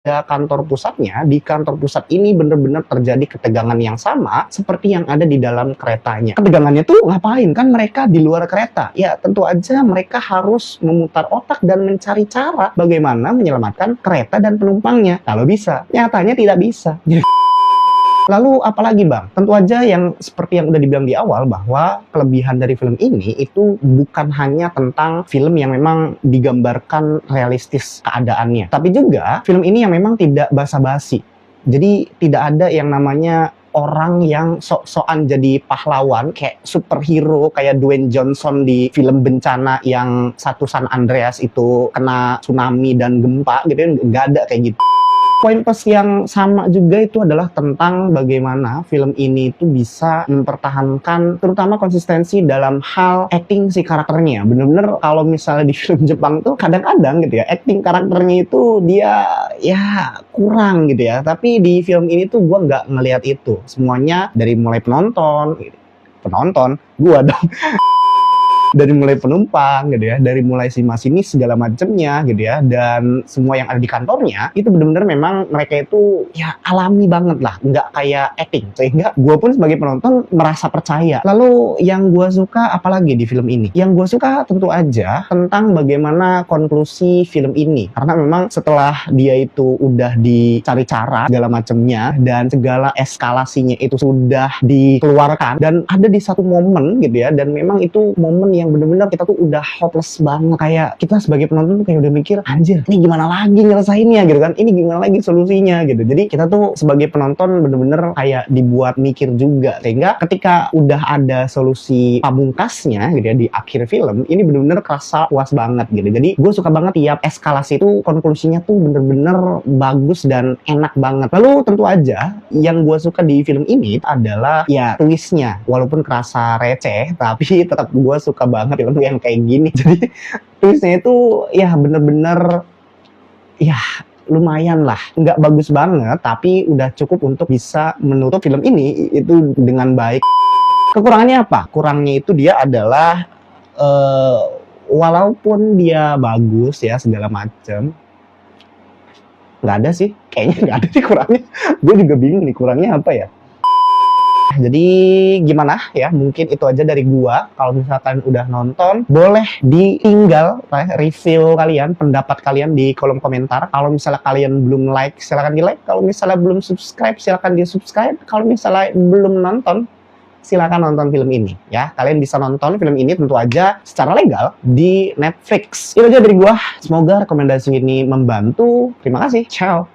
kantor pusatnya, di kantor pusat ini bener-bener terjadi ketegangan yang sama seperti yang ada di dalam keretanya. Ketegangannya tuh ngapain? Kan mereka di luar kereta. Ya tentu aja mereka harus memutar otak dan mencari cara bagaimana menyelamatkan kereta dan penumpangnya. Kalau bisa, nyatanya tidak bisa. Lalu apalagi bang? Tentu aja yang seperti yang udah dibilang di awal bahwa kelebihan dari film ini itu bukan hanya tentang film yang memang digambarkan realistis keadaannya, tapi juga film ini yang memang tidak basa-basi. Jadi tidak ada yang namanya orang yang sok-sokan jadi pahlawan kayak superhero kayak Dwayne Johnson di film bencana yang satu San Andreas itu kena tsunami dan gempa gitu kan, nggak ada kayak gitu. Poin plus yang sama juga itu adalah tentang bagaimana film ini itu bisa mempertahankan terutama konsistensi dalam hal acting si karakternya. Bener-bener kalau misalnya di film Jepang tuh kadang-kadang gitu ya, acting karakternya itu dia ya kurang gitu ya. Tapi di film ini tuh gue nggak ngelihat itu. Semuanya dari mulai penonton, gue dong. Dari mulai penumpang gitu ya, dari mulai si masinis segala macemnya gitu ya, dan semua yang ada di kantornya itu benar-benar memang mereka itu ya alami banget lah, nggak kayak acting, sehingga gue pun sebagai penonton merasa percaya. Lalu yang gue suka apalagi di film ini? Yang gue suka tentu aja tentang bagaimana konklusi film ini, karena memang setelah dia itu udah dicari cara segala macemnya dan segala eskalasinya itu sudah dikeluarkan dan ada di satu momen gitu ya, dan memang itu momen yang bener-bener kita tuh udah hopeless banget, kayak kita sebagai penonton tuh kayak udah mikir anjir ini gimana lagi nyelesainnya gitu kan, ini gimana lagi solusinya gitu. Jadi kita tuh sebagai penonton bener-bener kayak dibuat mikir juga, sehingga ketika udah ada solusi pamungkasnya gitu ya di akhir film ini bener-bener kerasa puas banget gitu. Jadi gue suka banget tiap eskalasi itu konklusinya tuh bener-bener bagus dan enak banget. Lalu tentu aja yang gue suka di film ini adalah ya twistnya, walaupun kerasa receh tapi tetap gue suka banget film yang kayak gini. Jadi twistnya itu ya bener-bener ya lumayan lah, nggak bagus banget tapi udah cukup untuk bisa menutup film ini itu dengan baik. Kekurangannya apa? Kurangnya itu dia adalah walaupun dia bagus ya segala macem, nggak ada sih, kayaknya nggak ada sih kurangnya. Gue juga bingung nih kurangnya apa ya. Jadi gimana ya, mungkin itu aja dari gua. Kalau misalkan udah nonton, boleh ditinggal review kalian, pendapat kalian di kolom komentar. Kalau misalnya kalian belum like, silahkan di like. Kalau misalnya belum subscribe, silahkan di subscribe. Kalau misalnya belum nonton, silahkan nonton film ini ya. Kalian bisa nonton film ini tentu aja secara legal di Netflix. Itu aja dari gua. Semoga rekomendasi ini membantu. Terima kasih. Ciao.